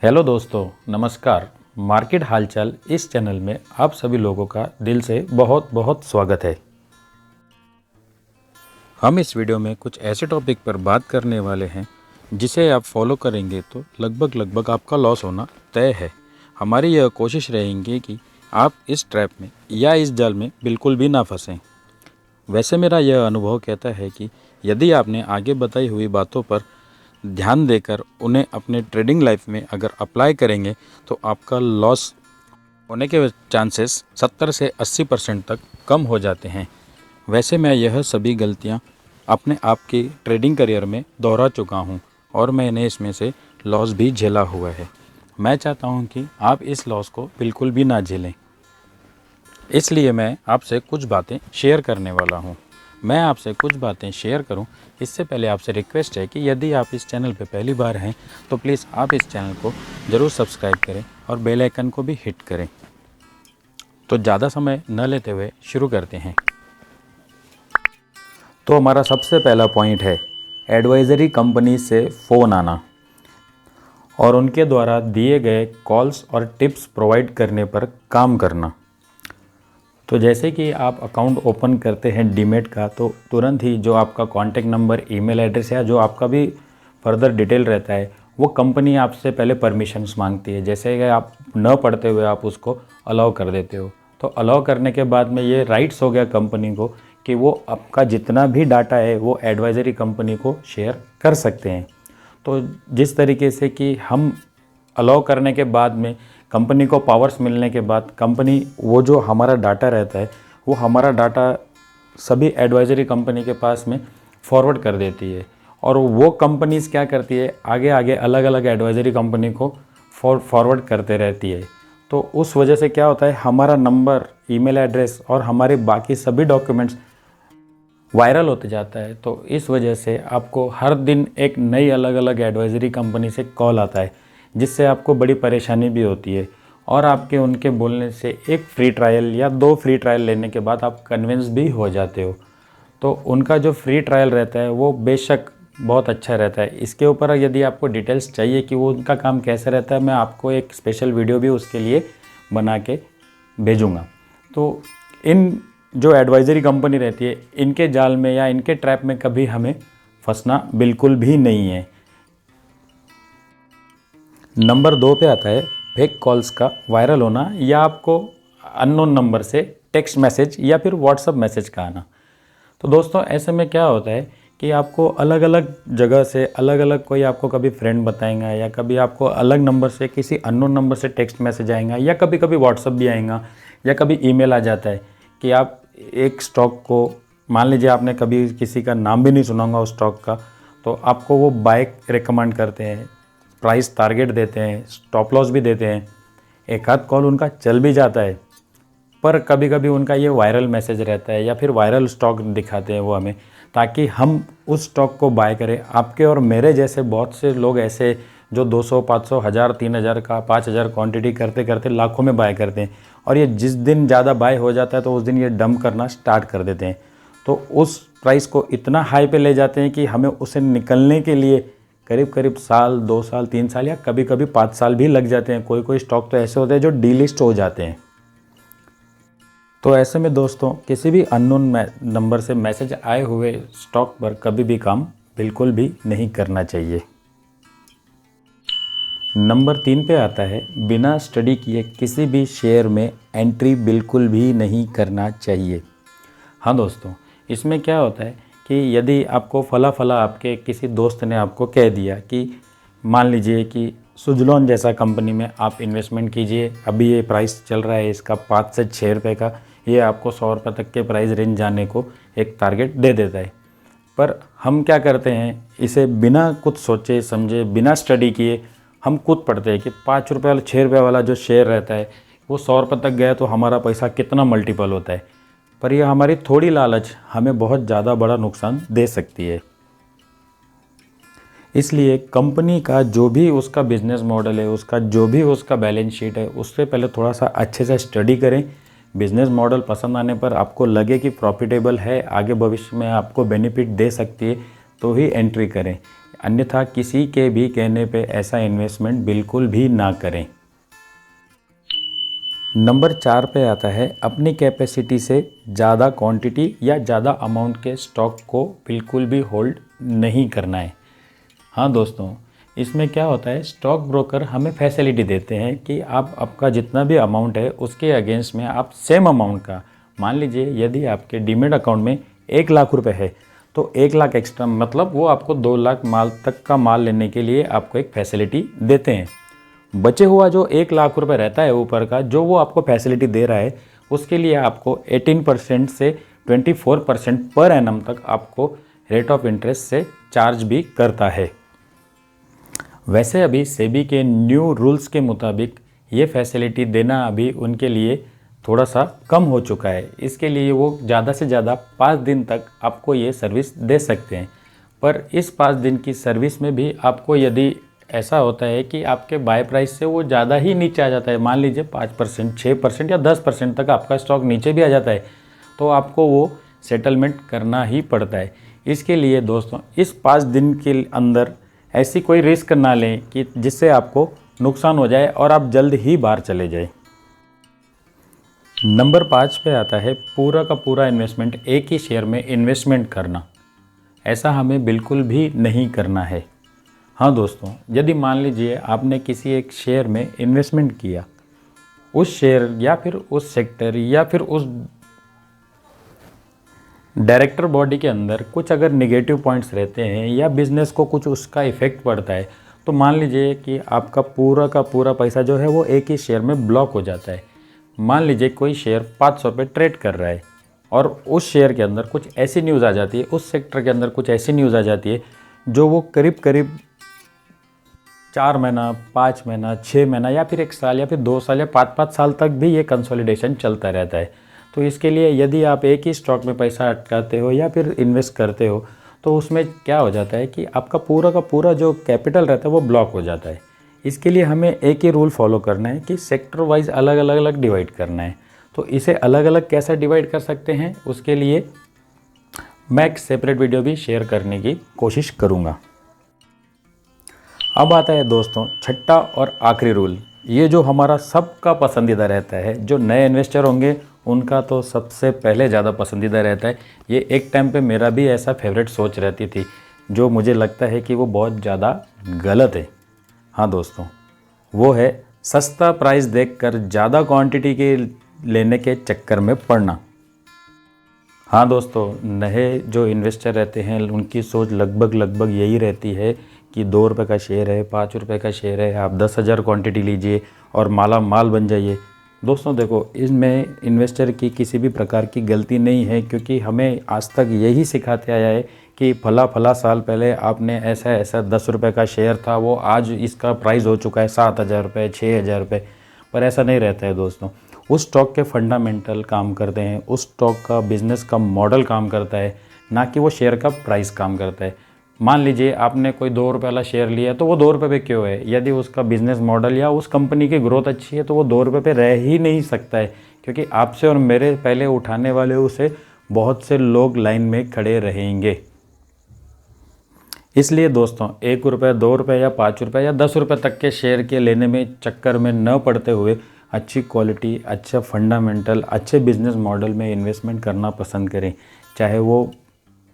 Hello दोस्तों, नमस्कार। Market हालचाल इस चैनल में आप सभी लोगों का दिल से बहुत बहुत स्वागत है। हम इस वीडियो में कुछ ऐसे टॉपिक पर बात करने वाले हैं जिसे आप फॉलो करेंगे तो लगभग आपका लॉस होना तय है। हमारी यह कोशिश रहेगी कि आप इस ट्रैप में या इस जाल में बिल्कुल भी ना फंसें। वैसे मेरा यह अनुभव कहता है कि यदि आपने आगे बताई हुई बातों पर ध्यान देकर उन्हें अपने ट्रेडिंग लाइफ में अगर अप्लाई करेंगे तो आपका लॉस होने के चांसेस 70 से 80% तक कम हो जाते हैं। वैसे मैं यह सभी गलतियां अपने आप की ट्रेडिंग करियर में दोहरा चुका हूं और मैंने इसमें से लॉस भी झेला हुआ है। मैं चाहता हूं कि आप इस लॉस को बिल्कुल भी ना झेलें, इसलिए मैं आपसे कुछ बातें शेयर करने वाला हूं। मैं आपसे कुछ बातें शेयर करूं इससे पहले आपसे रिक्वेस्ट है कि यदि आप इस चैनल पर पहली बार हैं तो प्लीज़ आप इस चैनल को ज़रूर सब्सक्राइब करें और बेल आइकन को भी हिट करें। तो ज़्यादा समय न लेते हुए शुरू करते हैं। तो हमारा सबसे पहला पॉइंट है एडवाइज़री कंपनी से फ़ोन आना और उनके द्वारा दिए गए कॉल्स और टिप्स प्रोवाइड करने पर काम करना। तो जैसे कि आप अकाउंट ओपन करते हैं डीमैट का, तो तुरंत ही जो आपका कॉन्टैक्ट नंबर, ईमेल एड्रेस या जो आपका भी फर्दर डिटेल रहता है वो कंपनी आपसे पहले परमिशंस मांगती है। जैसे कि आप न पढ़ते हुए आप उसको अलाउ कर देते हो, तो अलाउ करने के बाद में ये राइट्स हो गया कंपनी को कि वो आपका जितना भी डाटा है वो एडवाइज़री कंपनी को शेयर कर सकते हैं। तो जिस तरीके से कि हम अलाउ करने के बाद में कंपनी को पावर्स मिलने के बाद कंपनी वो जो हमारा डाटा रहता है वो हमारा डाटा सभी एडवाइज़री कंपनी के पास में फॉरवर्ड कर देती है और वो कंपनीज़ क्या करती है आगे आगे अलग अलग एडवाइज़री कंपनी को फॉरवर्ड करते रहती है। तो उस वजह से क्या होता है, हमारा नंबर, ईमेल एड्रेस और हमारे बाकी सभी डॉक्यूमेंट्स वायरल होते जाता है। तो इस वजह से आपको हर दिन एक नई अलग अलग एडवाइज़री कंपनी से कॉल आता है, जिससे आपको बड़ी परेशानी भी होती है और आपके उनके बोलने से एक फ्री ट्रायल या 2 फ्री ट्रायल लेने के बाद आप कन्विंस भी हो जाते हो। तो उनका जो फ्री ट्रायल रहता है वो बेशक बहुत अच्छा रहता है। इसके ऊपर यदि आपको डिटेल्स चाहिए कि वो उनका काम कैसे रहता है, मैं आपको एक स्पेशल वीडियो भी उसके लिए बना के भेजूँगा। तो इन जो एडवाइज़री कंपनी रहती है इनके जाल में या इनके ट्रैप में कभी हमें फंसना बिल्कुल भी नहीं है। नंबर 2 पे आता है फेक कॉल्स का वायरल होना या आपको अननोन नंबर से टेक्स्ट मैसेज या फिर व्हाट्सएप मैसेज का आना। तो दोस्तों ऐसे में क्या होता है कि आपको अलग अलग जगह से अलग अलग कोई आपको कभी फ्रेंड बताएगा या कभी आपको अलग नंबर से किसी अननोन नंबर से टेक्स्ट मैसेज आएगा या कभी कभी व्हाट्सएप भी आएगा या कभी ईमेल आ जाता है कि आप एक स्टॉक को, मान लीजिए आपने कभी किसी का नाम भी नहीं सुना होगा उस स्टॉक का, तो आपको वो बाय रिकमेंड करते हैं, प्राइस टारगेट देते हैं, स्टॉप लॉस भी देते हैं। एक आध कॉल उनका चल भी जाता है, पर कभी कभी उनका ये वायरल मैसेज रहता है या फिर वायरल स्टॉक दिखाते हैं वो हमें, ताकि हम उस स्टॉक को बाय करें। आपके और मेरे जैसे बहुत से लोग ऐसे जो 200, 500, 1000, 3000 का 5000 क्वांटिटी करते करते लाखों में बाय करते हैं और ये जिस दिन ज़्यादा बाय हो जाता है तो उस दिन ये डंप करना स्टार्ट कर देते हैं। तो उस प्राइस को इतना हाई पे ले जाते हैं कि हमें उसे निकलने के लिए करीब करीब साल, 2 साल, 3 साल या कभी कभी 5 साल भी लग जाते हैं। कोई कोई स्टॉक तो ऐसे होते हैं जो डीलिस्ट हो जाते हैं। तो ऐसे में दोस्तों किसी भी अननोन नंबर से मैसेज आए हुए स्टॉक पर कभी भी काम बिल्कुल भी नहीं करना चाहिए। नंबर 3 पे आता है बिना स्टडी किए किसी भी शेयर में एंट्री बिल्कुल भी नहीं करना चाहिए। हाँ दोस्तों, इसमें क्या होता है कि यदि आपको फला आपके किसी दोस्त ने आपको कह दिया कि मान लीजिए कि सुजलॉन जैसा कंपनी में आप इन्वेस्टमेंट कीजिए, अभी ये प्राइस चल रहा है इसका 5 से 6 रुपये का, ये आपको 100 रुपये तक के प्राइस रेंज जाने को एक टारगेट दे देता है। पर हम क्या करते हैं, इसे बिना कुछ सोचे समझे, बिना स्टडी किए हम कूद पड़ते हैं कि 5 रुपये वाला, 6 रुपये वाला जो शेयर रहता है वो 100 रुपये तक गया तो हमारा पैसा कितना मल्टीपल होता है। पर यह हमारी थोड़ी लालच हमें बहुत ज़्यादा बड़ा नुकसान दे सकती है। इसलिए कंपनी का जो भी उसका बिजनेस मॉडल है, उसका जो भी उसका बैलेंस शीट है, उससे पहले थोड़ा सा अच्छे से स्टडी करें। बिजनेस मॉडल पसंद आने पर आपको लगे कि प्रॉफिटेबल है, आगे भविष्य में आपको बेनिफिट दे सकती है, तो ही एंट्री करें। अन्यथा किसी के भी कहने पे ऐसा इन्वेस्टमेंट बिल्कुल भी ना करें। नंबर 4 पे आता है अपनी कैपेसिटी से ज़्यादा क्वांटिटी या ज़्यादा अमाउंट के स्टॉक को बिल्कुल भी होल्ड नहीं करना है। हाँ दोस्तों, इसमें क्या होता है, स्टॉक ब्रोकर हमें फैसिलिटी देते हैं कि आप आपका जितना भी अमाउंट है उसके अगेंस्ट में आप सेम अमाउंट का, मान लीजिए यदि आपके डीमेट अकाउंट में 1 लाख रुपए है तो 1 लाख एक्स्ट्रा, मतलब वो आपको 2 लाख माल तक का माल लेने के लिए आपको एक फैसिलिटी देते हैं। बचे हुआ जो 1 लाख रुपए रहता है ऊपर का, जो वो आपको फैसिलिटी दे रहा है, उसके लिए आपको 18% से 24% पर एनम तक आपको रेट ऑफ इंटरेस्ट से चार्ज भी करता है। वैसे अभी सेबी के न्यू रूल्स के मुताबिक ये फैसिलिटी देना अभी उनके लिए थोड़ा सा कम हो चुका है। इसके लिए वो ज़्यादा से ज़्यादा 5 दिन तक आपको ये सर्विस दे सकते हैं। पर इस 5 दिन की सर्विस में भी आपको यदि ऐसा होता है कि आपके बाय प्राइस से वो ज़्यादा ही नीचे आ जाता है, मान लीजिए 5%, 6% या 10% तक आपका स्टॉक नीचे भी आ जाता है, तो आपको वो सेटलमेंट करना ही पड़ता है। इसके लिए दोस्तों इस 5 दिन के अंदर ऐसी कोई रिस्क ना लें कि जिससे आपको नुकसान हो जाए और आप जल्द ही बाहर चले जाए। नंबर 5 पे आता है पूरा का पूरा इन्वेस्टमेंट एक ही शेयर में इन्वेस्टमेंट करना। ऐसा हमें बिल्कुल भी नहीं करना है। हाँ दोस्तों, यदि मान लीजिए आपने किसी एक शेयर में इन्वेस्टमेंट किया, उस शेयर या फिर उस सेक्टर या फिर उस डायरेक्टर बॉडी के अंदर कुछ अगर नेगेटिव पॉइंट्स रहते हैं या बिज़नेस को कुछ उसका इफ़ेक्ट पड़ता है, तो मान लीजिए कि आपका पूरा का पूरा पैसा जो है वो एक ही शेयर में ब्लॉक हो जाता है। मान लीजिए कोई शेयर 500 पे ट्रेड कर रहा है और उस शेयर के अंदर कुछ ऐसी न्यूज़ आ जाती है, उस सेक्टर के अंदर कुछ ऐसी न्यूज़ आ जाती है जो वो करीब करीब 4 महीना, 5 महीना, 6 महीना या फिर 1 साल या फिर 2 साल या 5-5 साल तक भी ये कंसोलिडेशन चलता रहता है। तो इसके लिए यदि आप एक ही स्टॉक में पैसा अटकाते हो या फिर इन्वेस्ट करते हो, तो उसमें क्या हो जाता है कि आपका पूरा का पूरा जो कैपिटल रहता है वो ब्लॉक हो जाता है। इसके लिए हमें एक ही रूल फॉलो करना है कि सेक्टर वाइज अलग अलग डिवाइड करना है। तो इसे अलग अलग कैसे डिवाइड कर सकते हैं, उसके लिए मैं एक सेपरेट वीडियो भी शेयर करने की कोशिश करूँगा। अब आता है दोस्तों छठा और आखिरी रूल, ये जो हमारा सबका पसंदीदा रहता है, जो नए इन्वेस्टर होंगे उनका तो सबसे पहले ज़्यादा पसंदीदा रहता है। ये एक टाइम पे मेरा भी ऐसा फेवरेट सोच रहती थी, जो मुझे लगता है कि वो बहुत ज़्यादा गलत है। हाँ दोस्तों, वो है सस्ता प्राइस देखकर ज़्यादा क्वांटिटी के लेने के चक्कर में पड़ना। हाँ दोस्तों, नए जो इन्वेस्टर रहते हैं उनकी सोच लगभग यही रहती है कि 2 रुपये का शेयर है, 5 रुपये का शेयर है, आप 10,000 क्वांटिटी लीजिए और माला माल बन जाइए। दोस्तों देखो, इसमें इन्वेस्टर की किसी भी प्रकार की गलती नहीं है, क्योंकि हमें आज तक यही सिखाते आया है कि फला साल पहले आपने ऐसा 10 रुपये का शेयर था, वो आज इसका प्राइस हो चुका है 7,000 रुपये, 6,000 रुपये। पर ऐसा नहीं रहता है दोस्तों। उस स्टॉक के फंडामेंटल काम करते हैं, उस स्टॉक का बिज़नेस का मॉडल काम करता है, ना कि वो शेयर का प्राइस काम करता है। मान लीजिए आपने कोई 2 रुपये वाला शेयर लिया, तो वो 2 रुपये पे क्यों है? यदि उसका बिज़नेस मॉडल या उस कंपनी की ग्रोथ अच्छी है तो वो 2 रुपये पे रह ही नहीं सकता है, क्योंकि आपसे और मेरे पहले उठाने वाले उसे बहुत से लोग लाइन में खड़े रहेंगे। इसलिए दोस्तों 1 रुपये, 2 रुपये या 5 रुपये या 10 रुपये तक के शेयर के लेने में चक्कर में न पड़ते हुए अच्छी क्वालिटी, अच्छा फंडामेंटल, अच्छे बिजनेस मॉडल में इन्वेस्टमेंट करना पसंद करें। चाहे वो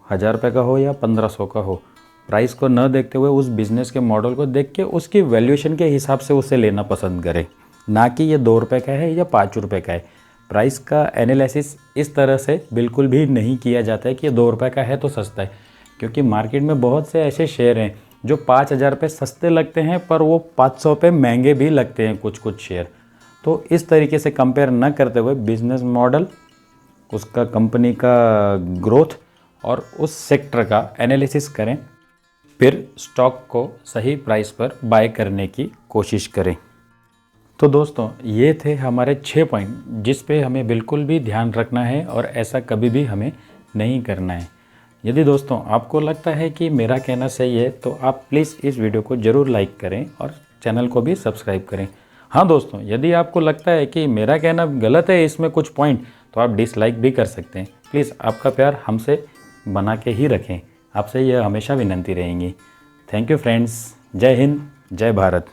1000 रुपये का हो या 1500 का हो, प्राइस को न देखते हुए उस बिज़नेस के मॉडल को देख के उसकी वैल्यूएशन के हिसाब से उसे लेना पसंद करें, ना कि ये 2 रुपये का है या 5 रुपये का है। प्राइस का एनालिसिस इस तरह से बिल्कुल भी नहीं किया जाता है कि ये 2 रुपये का है तो सस्ता है, क्योंकि मार्केट में बहुत से ऐसे शेयर हैं जो 5,000 पे सस्ते लगते हैं पर वो 500 पे महंगे भी लगते हैं कुछ शेयर। तो इस तरीके से कंपेयर न करते हुए बिजनेस मॉडल, उसका कंपनी का ग्रोथ और उस सेक्टर का एनालिसिस करें, फिर स्टॉक को सही प्राइस पर बाय करने की कोशिश करें। तो दोस्तों ये थे हमारे 6 पॉइंट जिस पे हमें बिल्कुल भी ध्यान रखना है और ऐसा कभी भी हमें नहीं करना है। यदि दोस्तों आपको लगता है कि मेरा कहना सही है तो आप प्लीज़ इस वीडियो को ज़रूर लाइक करें और चैनल को भी सब्सक्राइब करें। हाँ दोस्तों, यदि आपको लगता है कि मेरा कहना गलत है इसमें कुछ पॉइंट, तो आप डिसलाइक भी कर सकते हैं। प्लीज़ आपका प्यार हमसे बना के ही रखें, आपसे यह हमेशा विनती रहेंगी। Thank you friends. जय हिंद, जय भारत।